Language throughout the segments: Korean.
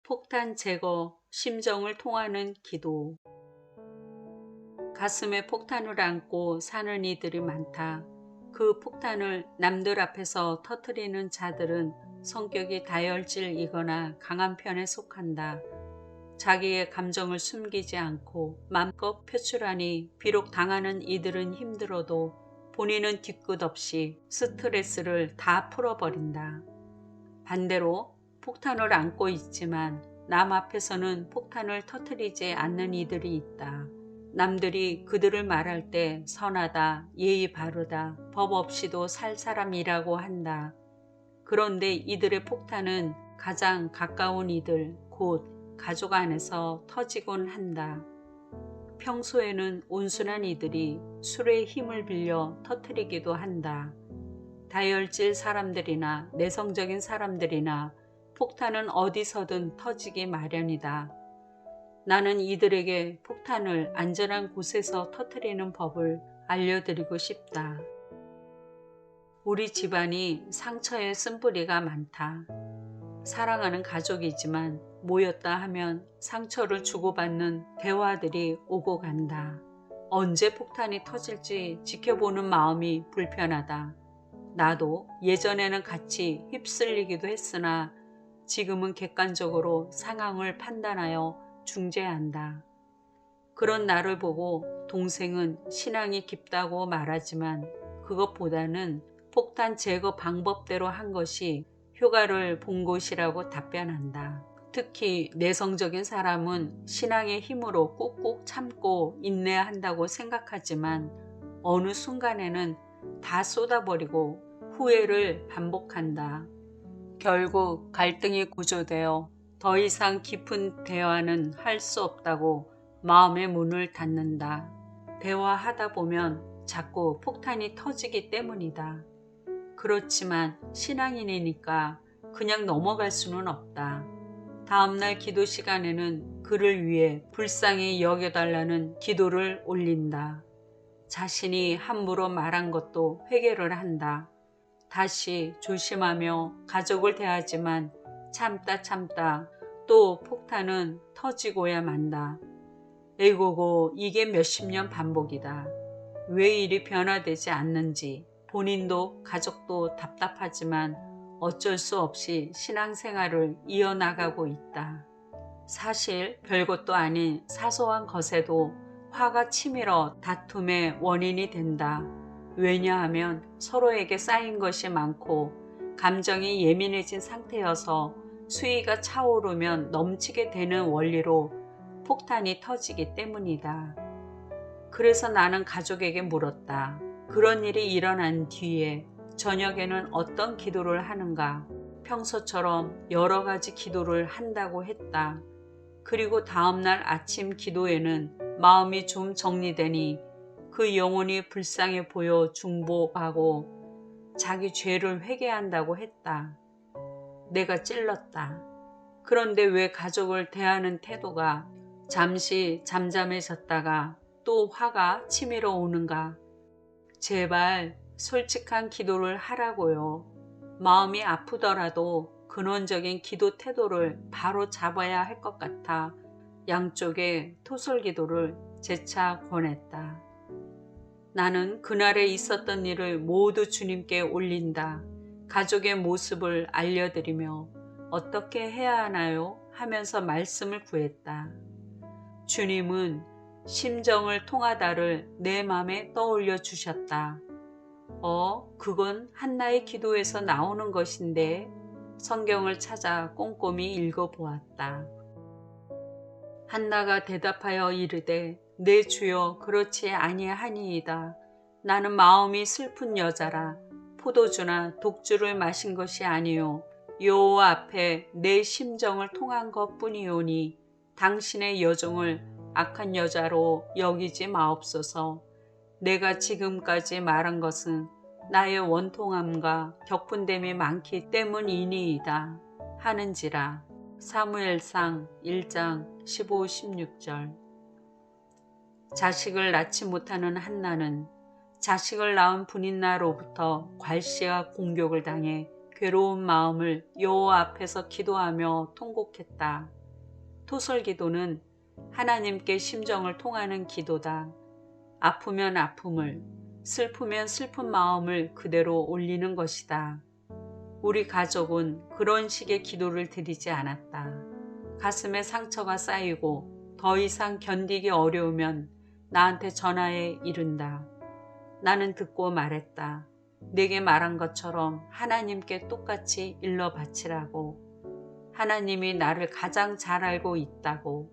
폭탄 제거, 심정을 통하는 기도. 가슴에 폭탄을 안고 사는 이들이 많다. 그 폭탄을 남들 앞에서 터뜨리는 자들은 성격이 다혈질이거나 강한 편에 속한다. 자기의 감정을 숨기지 않고 마음껏 표출하니 비록 당하는 이들은 힘들어도 본인은 뒤끝 없이 스트레스를 다 풀어버린다. 반대로 폭탄을 안고 있지만 남 앞에서는 폭탄을 터뜨리지 않는 이들이 있다. 남들이 그들을 말할 때 선하다, 예의 바르다, 법 없이도 살 사람이라고 한다. 그런데 이들의 폭탄은 가장 가까운 이들, 곧 가족 안에서 터지곤 한다. 평소에는 온순한 이들이 술의 힘을 빌려 터뜨리기도 한다. 다혈질 사람들이나 내성적인 사람들이나 폭탄은 어디서든 터지기 마련이다. 나는 이들에게 폭탄을 안전한 곳에서 터뜨리는 법을 알려드리고 싶다. 우리 집안이 상처의 쓴뿌리가 많다. 사랑하는 가족이지만 모였다 하면 상처를 주고받는 대화들이 오고 간다. 언제 폭탄이 터질지 지켜보는 마음이 불편하다. 나도 예전에는 같이 휩쓸리기도 했으나 지금은 객관적으로 상황을 판단하여 중재한다. 그런 나를 보고 동생은 신앙이 깊다고 말하지만 그것보다는 폭탄 제거 방법대로 한 것이 효과를 본 것이라고 답변한다. 특히 내성적인 사람은 신앙의 힘으로 꾹꾹 참고 인내한다고 생각하지만 어느 순간에는 다 쏟아버리고 후회를 반복한다. 결국 갈등이 고조되어 더 이상 깊은 대화는 할 수 없다고 마음의 문을 닫는다. 대화하다 보면 자꾸 폭탄이 터지기 때문이다. 그렇지만 신앙인이니까 그냥 넘어갈 수는 없다. 다음날 기도 시간에는 그를 위해 불쌍히 여겨달라는 기도를 올린다. 자신이 함부로 말한 것도 회개를 한다. 다시 조심하며 가족을 대하지만 참다 또 폭탄은 터지고야 만다. 에고고 이게 몇십 년 반복이다. 왜 일이 변화되지 않는지 본인도 가족도 답답하지만 어쩔 수 없이 신앙생활을 이어나가고 있다. 사실 별것도 아닌 사소한 것에도 화가 치밀어 다툼의 원인이 된다. 왜냐하면 서로에게 쌓인 것이 많고 감정이 예민해진 상태여서 수위가 차오르면 넘치게 되는 원리로 폭탄이 터지기 때문이다. 그래서 나는 가족에게 물었다. 그런 일이 일어난 뒤에 저녁에는 어떤 기도를 하는가? 평소처럼 여러 가지 기도를 한다고 했다. 그리고 다음날 아침 기도에는 마음이 좀 정리되니 그 영혼이 불쌍해 보여 중보하고 자기 죄를 회개한다고 했다. 내가 찔렀다. 그런데 왜 가족을 대하는 태도가 잠시 잠잠해졌다가 또 화가 치밀어 오는가? 제발 솔직한 기도를 하라고요. 마음이 아프더라도 근원적인 기도 태도를 바로 잡아야 할 것 같아 양쪽에 토설기도를 재차 권했다. 나는 그날에 있었던 일을 모두 주님께 올린다. 가족의 모습을 알려드리며 어떻게 해야 하나요? 하면서 말씀을 구했다. 주님은 심정을 통하다를 내 맘에 떠올려 주셨다. 그건 한나의 기도에서 나오는 것인데 성경을 찾아 꼼꼼히 읽어보았다. 한나가 대답하여 이르되 내 주여 그렇지 아니하니이다. 나는 마음이 슬픈 여자라 포도주나 독주를 마신 것이 아니요 여호와 앞에 내 심정을 통한 것뿐이오니 당신의 여종을 악한 여자로 여기지 마옵소서. 내가 지금까지 말한 것은 나의 원통함과 격분됨이 많기 때문이니이다 하는지라. 사무엘상 1장 15, 16절. 자식을 낳지 못하는 한나는 자식을 낳은 분인나로부터 괄시와 공격을 당해 괴로운 마음을 여호와 앞에서 기도하며 통곡했다. 토설기도는 하나님께 심정을 통하는 기도다. 아프면 아픔을, 슬프면 슬픈 마음을 그대로 올리는 것이다. 우리 가족은 그런 식의 기도를 드리지 않았다. 가슴에 상처가 쌓이고 더 이상 견디기 어려우면 나한테 전화해 이른다. 나는 듣고 말했다. 내게 말한 것처럼 하나님께 똑같이 일러 바치라고. 하나님이 나를 가장 잘 알고 있다고,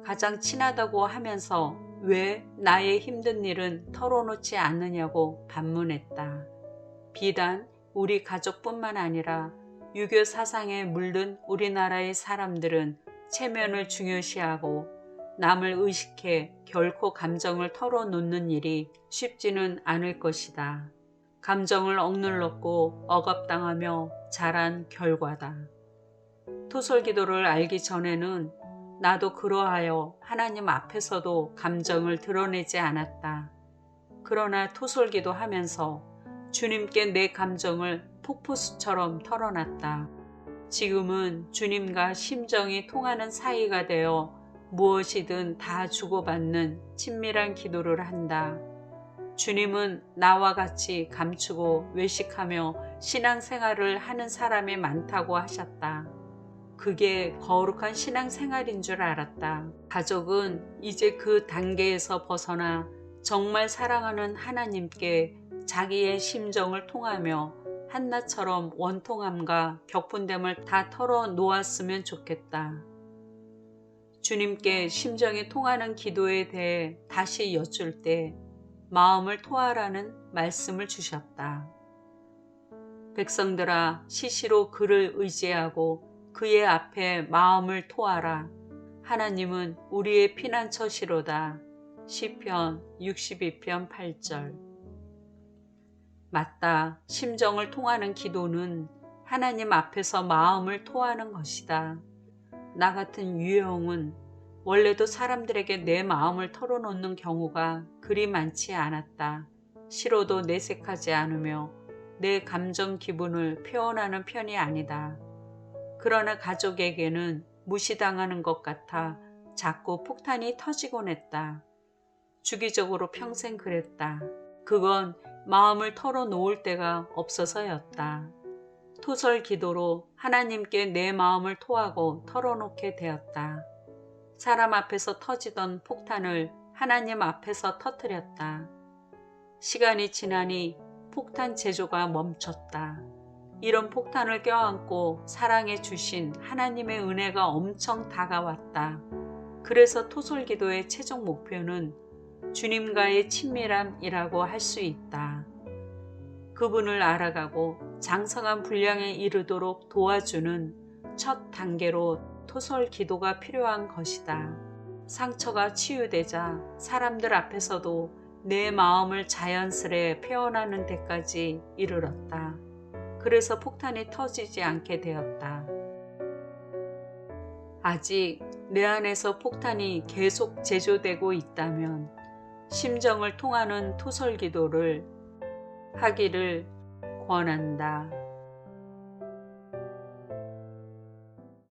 가장 친하다고 하면서 왜 나의 힘든 일은 털어놓지 않느냐고 반문했다. 비단 우리 가족뿐만 아니라 유교 사상에 물든 우리나라의 사람들은 체면을 중요시하고 남을 의식해 결코 감정을 털어놓는 일이 쉽지는 않을 것이다. 감정을 억눌렀고 억압당하며 자란 결과다. 토설기도를 알기 전에는 나도 그러하여 하나님 앞에서도 감정을 드러내지 않았다. 그러나 토설기도 하면서 주님께 내 감정을 폭포수처럼 털어놨다. 지금은 주님과 심정이 통하는 사이가 되어 무엇이든 다 주고받는 친밀한 기도를 한다. 주님은 나와 같이 감추고 외식하며 신앙생활을 하는 사람이 많다고 하셨다. 그게 거룩한 신앙생활인 줄 알았다. 가족은 이제 그 단계에서 벗어나 정말 사랑하는 하나님께 자기의 심정을 통하며 한나처럼 원통함과 격분됨을 다 털어놓았으면 좋겠다. 주님께 심정이 통하는 기도에 대해 다시 여쭐 때 마음을 토하라는 말씀을 주셨다. 백성들아, 시시로 그를 의지하고 그의 앞에 마음을 토하라. 하나님은 우리의 피난처시로다. 시편 62편 8절. 맞다. 심정을 통하는 기도는 하나님 앞에서 마음을 토하는 것이다. 나 같은 유형은 원래도 사람들에게 내 마음을 털어놓는 경우가 그리 많지 않았다. 싫어도 내색하지 않으며 내 감정 기분을 표현하는 편이 아니다. 그러나 가족에게는 무시당하는 것 같아 자꾸 폭탄이 터지곤 했다. 주기적으로 평생 그랬다. 그건 마음을 털어놓을 데가 없어서였다. 토설 기도로 하나님께 내 마음을 토하고 털어놓게 되었다. 사람 앞에서 터지던 폭탄을 하나님 앞에서 터뜨렸다. 시간이 지나니 폭탄 제조가 멈췄다. 이런 폭탄을 껴안고 사랑해 주신 하나님의 은혜가 엄청 다가왔다. 그래서 토설기도의 최종 목표는 주님과의 친밀함이라고 할 수 있다. 그분을 알아가고 장성한 분량에 이르도록 도와주는 첫 단계로 토설기도가 필요한 것이다. 상처가 치유되자 사람들 앞에서도 내 마음을 자연스레 표현하는 데까지 이르렀다. 그래서 폭탄이 터지지 않게 되었다. 아직 내 안에서 폭탄이 계속 제조되고 있다면 심정을 통하는 토설기도를 하기를 권한다.